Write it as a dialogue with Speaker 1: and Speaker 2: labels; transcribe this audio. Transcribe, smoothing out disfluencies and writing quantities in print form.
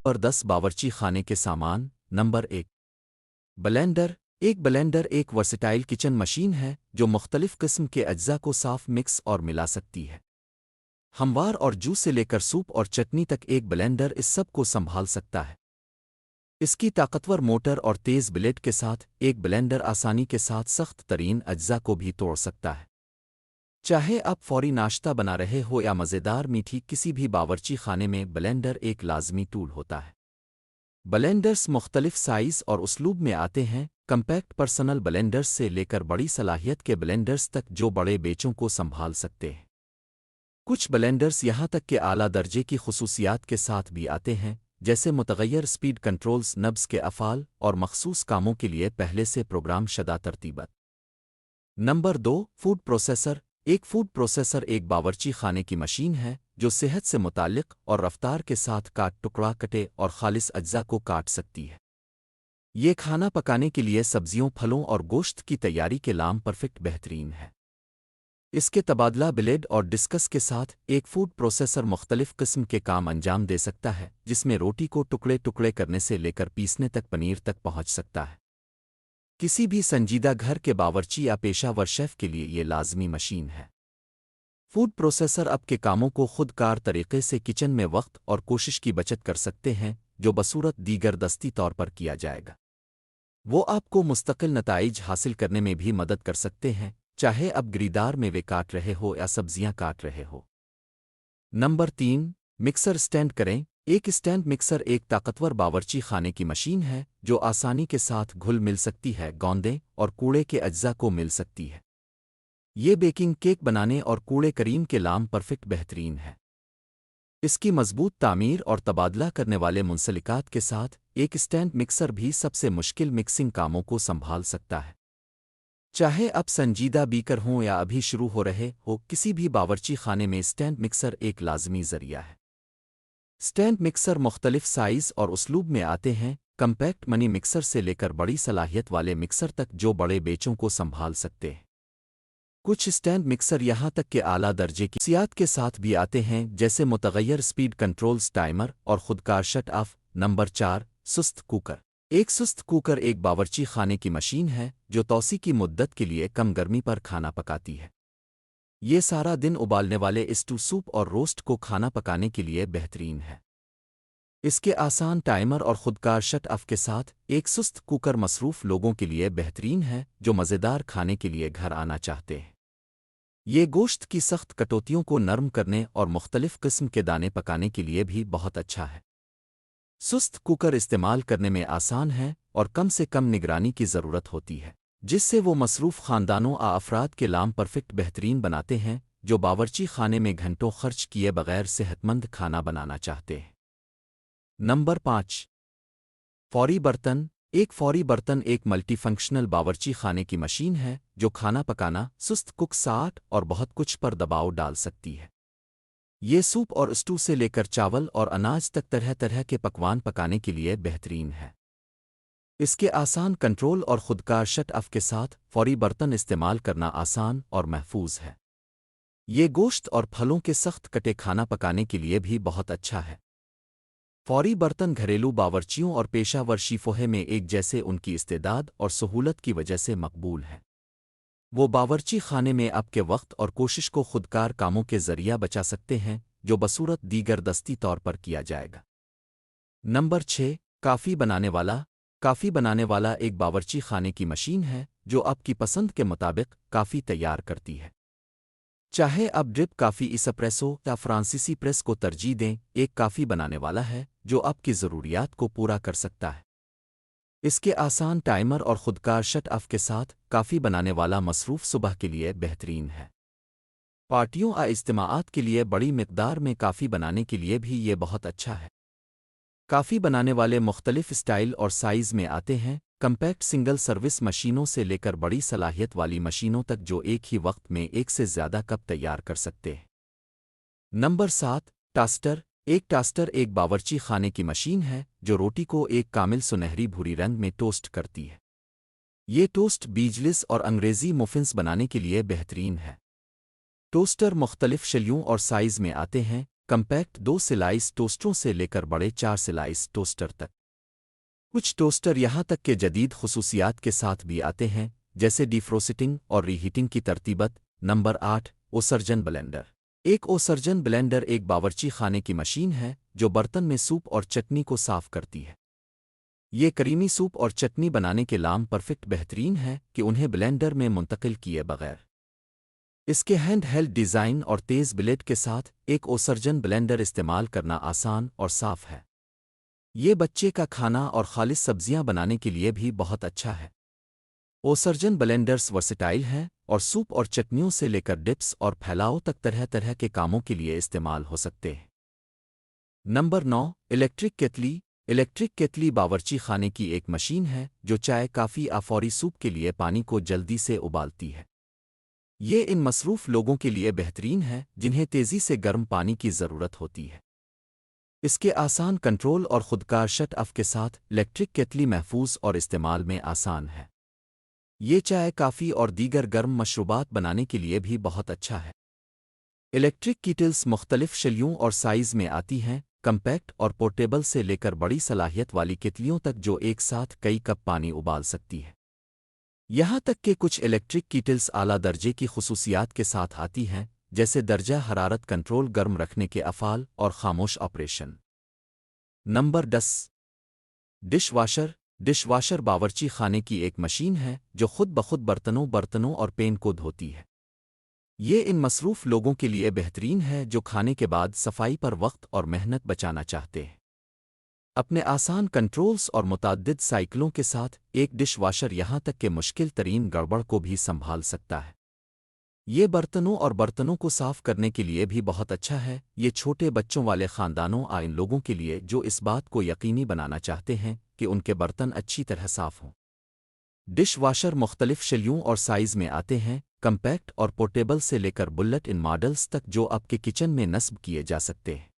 Speaker 1: اور 10 باورچی خانے کے سامان۔ Number 1، blender. ایک بلینڈر ایک ورسٹائل کچن مشین ہے جو مختلف قسم کے اجزاء کو صاف مکس اور ملا سکتی ہے۔ ہموار اور جوس سے لے کر سوپ اور چٹنی تک ایک بلینڈر اس سب کو سنبھال سکتا ہے۔ اس کی طاقتور موٹر اور تیز بلیڈ کے ساتھ ایک بلینڈر آسانی کے ساتھ سخت ترین اجزاء کو بھی توڑ سکتا ہے۔ چاہے آپ فوری ناشتہ بنا رہے ہو یا مزیدار میٹھی، کسی بھی باورچی خانے میں بلینڈر ایک لازمی ٹول ہوتا ہے۔ بلینڈرز مختلف سائز اور اسلوب میں آتے ہیں، کمپیکٹ پرسنل بلینڈرز سے لے کر بڑی صلاحیت کے بلینڈرز تک جو بڑے بیچوں کو سنبھال سکتے ہیں۔ کچھ بلینڈرز یہاں تک کہ اعلیٰ درجے کی خصوصیات کے ساتھ بھی آتے ہیں، جیسے متغیر سپیڈ کنٹرولز، نبز کے افعال اور مخصوص کاموں کے لیے پہلے سے پروگرام شدہ ترتیبات۔ Number 2، food processor. ایک فوڈ پروسیسر ایک باورچی خانے کی مشین ہے جو صحت سے متعلق اور رفتار کے ساتھ ٹکڑا کٹے اور خالص اجزاء کو کاٹ سکتی ہے۔ یہ کھانا پکانے کے لیے سبزیوں، پھلوں اور گوشت کی تیاری کے لام پرفیکٹ بہترین ہے۔ اس کے تبادلہ بلیڈ اور ڈسکس کے ساتھ ایک فوڈ پروسیسر مختلف قسم کے کام انجام دے سکتا ہے، جس میں روٹی کو ٹکڑے ٹکڑے کرنے سے لے کر پیسنے تک پنیر تک پہنچ سکتا ہے۔ کسی بھی سنجیدہ گھر کے باورچی یا پیشہ ور شیف کے لیے یہ لازمی مشین ہے۔ فوڈ پروسیسر اب کے کاموں کو خود کار طریقے سے کچن میں وقت اور کوشش کی بچت کر سکتے ہیں، جو بصورت دیگر دستی طور پر کیا جائے گا۔ وہ آپ کو مستقل نتائج حاصل کرنے میں بھی مدد کر سکتے ہیں، چاہے اب گریدار میوے کاٹ رہے ہو یا سبزیاں کاٹ رہے ہو۔ نمبر 3، مکسر اسٹینڈ کریں۔ ایک اسٹینڈ مکسر ایک طاقتور باورچی خانے کی مشین ہے جو آسانی کے ساتھ گھل مل سکتی ہے، گوندیں اور کوڑے کے اجزاء کو مل سکتی ہے۔ یہ بیکنگ، کیک بنانے اور کوڑے کریم کے لام پرفیکٹ بہترین ہے۔ اس کی مضبوط تعمیر اور تبادلہ کرنے والے منسلکات کے ساتھ ایک اسٹینڈ مکسر بھی سب سے مشکل مکسنگ کاموں کو سنبھال سکتا ہے۔ چاہے اب سنجیدہ بیکر ہوں یا ابھی شروع ہو رہے ہو، کسی بھی باورچی خانے میں اسٹینڈ مکسر ایک لازمی ذریعہ ہے۔ اسٹینڈ مکسر مختلف سائز اور اسلوب میں آتے ہیں، کمپیکٹ منی مکسر سے لے کر بڑی صلاحیت والے مکسر تک جو بڑے بیچوں کو سنبھال سکتے ہیں۔ کچھ اسٹینڈ مکسر یہاں تک کہ اعلیٰ درجے کی خصوصیات کے ساتھ بھی آتے ہیں، جیسے متغیر سپیڈ کنٹرولز، ٹائمر اور خودکار شٹ آف۔ نمبر 4، سست کوکر۔ ایک سست کوکر ایک باورچی خانے کی مشین ہے جو توسیع کی مدت کے لیے کم گرمی پر کھانا پکاتی ہے۔ یہ سارا دن ابالنے والے اسٹو، سوپ اور روسٹ کو کھانا پکانے کے لیے بہترین ہے۔ اس کے آسان ٹائمر اور خودکار شٹ آف کے ساتھ ایک سست کوکر مصروف لوگوں کے لیے بہترین ہے جو مزیدار کھانے کے لیے گھر آنا چاہتے ہیں۔ یہ گوشت کی سخت کٹوتیوں کو نرم کرنے اور مختلف قسم کے دانے پکانے کے لیے بھی بہت اچھا ہے۔ سست کوکر استعمال کرنے میں آسان ہے اور کم سے کم نگرانی کی ضرورت ہوتی ہے، جس سے وہ مصروف خاندانوں افراد کے لام پرفیکٹ بہترین بناتے ہیں جو باورچی خانے میں گھنٹوں خرچ کیے بغیر صحت مند کھانا بنانا چاہتے ہیں۔ نمبر 5، فوری برتن۔ ایک فوری برتن ایک ملٹی فنکشنل باورچی خانے کی مشین ہے جو کھانا پکانا، سست کک ساٹ اور بہت کچھ پر دباؤ ڈال سکتی ہے۔ یہ سوپ اور اسٹو سے لے کر چاول اور اناج تک طرح طرح کے پکوان پکانے کے لیے بہترین ہے۔ اس کے آسان کنٹرول اور خودکار شٹ آف کے ساتھ فوری برتن استعمال کرنا آسان اور محفوظ ہے۔ یہ گوشت اور پھلوں کے سخت کٹے کھانا پکانے کے لیے بھی بہت اچھا ہے۔ فوری برتن گھریلو باورچیوں اور پیشہ ور شیفوں میں ایک جیسے ان کی استعداد اور سہولت کی وجہ سے مقبول ہے۔ وہ باورچی خانے میں آپ کے وقت اور کوشش کو خودکار کاموں کے ذریعہ بچا سکتے ہیں جو بصورت دیگر دستی طور پر کیا جائے گا۔ نمبر 6، کافی بنانے والا۔ کافی بنانے والا ایک باورچی خانے کی مشین ہے جو آپ کی پسند کے مطابق کافی تیار کرتی ہے۔ چاہے آپ ڈرپ کافی، اسپریسو یا فرانسیسی پریس کو ترجیح دیں، ایک کافی بنانے والا ہے جو آپ کی ضروریات کو پورا کر سکتا ہے۔ اس کے آسان ٹائمر اور خودکار شٹ آف کے ساتھ کافی بنانے والا مصروف صبح کے لیے بہترین ہے۔ پارٹیوں یا اجتماعات کے لیے بڑی مقدار میں کافی بنانے کے لیے بھی یہ بہت اچھا ہے۔ کافی بنانے والے مختلف اسٹائل اور سائز میں آتے ہیں، کمپیکٹ سنگل سروس مشینوں سے لے کر بڑی صلاحیت والی مشینوں تک جو ایک ہی وقت میں ایک سے زیادہ کپ تیار کر سکتے ہیں۔ نمبر 7، ٹاسٹر۔ ایک ٹاسٹر ایک باورچی خانے کی مشین ہے جو روٹی کو ایک کامل سنہری بھوری رنگ میں ٹوسٹ کرتی ہے۔ یہ ٹوسٹ بیجلس اور انگریزی مفنز بنانے کے لیے بہترین ہے۔ ٹوسٹر مختلف شیلیوں اور سائز میں آتے ہیں، کمپیکٹ 2 ٹوسٹروں سے لے کر بڑے 4 ٹوسٹر تک۔ کچھ ٹوسٹر یہاں تک کہ جدید خصوصیات کے ساتھ بھی آتے ہیں، جیسے ڈیفروسٹنگ اور ری ہیٹنگ کی ترتیبت۔ Number 8 اوسرجن blender. ایک اوسرجن بلینڈر ایک باورچی خانے کی مشین ہے جو برتن میں سوپ اور چٹنی کو صاف کرتی ہے۔ یہ کریمی سوپ اور چٹنی بنانے کے لام پرفیکٹ بہترین ہے کہ انہیں بلینڈر میں منتقل کیے بغیر۔ اس کے ہینڈ ہیلڈ ڈیزائن اور تیز بلیڈ کے ساتھ ایک اوسرجن بلینڈر استعمال کرنا آسان اور صاف ہے۔ یہ بچے کا کھانا اور خالص سبزیاں بنانے کے لیے بھی بہت اچھا ہے۔ اوسرجن بلینڈرز ورسٹائل ہیں اور سوپ اور چٹنیوں سے لے کر ڈپس اور پھیلاؤ تک طرح طرح کے کاموں کے لیے استعمال ہو سکتے ہیں۔ نمبر 9 الیکٹرک کیتلی۔ الیکٹرک کیتلی باورچی خانے کی ایک مشین ہے جو چائے، کافی یا فوری سوپ کے لیے پانی کو جلدی سے ابالتی ہے۔ یہ ان مصروف لوگوں کے لیے بہترین ہے جنہیں تیزی سے گرم پانی کی ضرورت ہوتی ہے۔ اس کے آسان کنٹرول اور خودکار شٹ آف کے ساتھ الیکٹرک کیتلی محفوظ اور استعمال میں آسان ہے۔ یہ چائے، کافی اور دیگر گرم مشروبات بنانے کے لیے بھی بہت اچھا ہے۔ الیکٹرک کیٹلز مختلف شیلیوں اور سائز میں آتی ہیں، کمپیکٹ اور پورٹیبل سے لے کر بڑی صلاحیت والی کیتلیوں تک جو ایک ساتھ کئی کپ پانی ابال سکتی ہے۔ یہاں تک کہ کچھ الیکٹرک کیٹلز اعلیٰ درجے کی خصوصیات کے ساتھ آتی ہیں، جیسے درجہ حرارت کنٹرول، گرم رکھنے کے افعال اور خاموش operation. Number 10 dish washer. Dish washer باورچی خانے کی ایک مشین ہے جو خود بخود برتنوں اور پین کو دھوتی ہے۔ یہ ان مصروف لوگوں کے لیے بہترین ہے جو کھانے کے بعد صفائی پر وقت اور محنت بچانا چاہتے ہیں۔ اپنے آسان کنٹرولز اور متعدد سائیکلوں کے ساتھ ایک ڈش واشر یہاں تک کہ مشکل ترین گڑبڑ کو بھی سنبھال سکتا ہے۔ یہ برتنوں کو صاف کرنے کے لیے بھی بہت اچھا ہے۔ یہ چھوٹے بچوں والے خاندانوں ان لوگوں کے لیے جو اس بات کو یقینی بنانا چاہتے ہیں کہ ان کے برتن اچھی طرح صاف ہوں۔ ڈش واشر مختلف شیلیوں اور سائز میں آتے ہیں، کمپیکٹ اور پورٹیبل سے لے کر بلٹ ان ماڈلز تک جو آپ کے کچن میں نصب کیے جا سکتے ہیں۔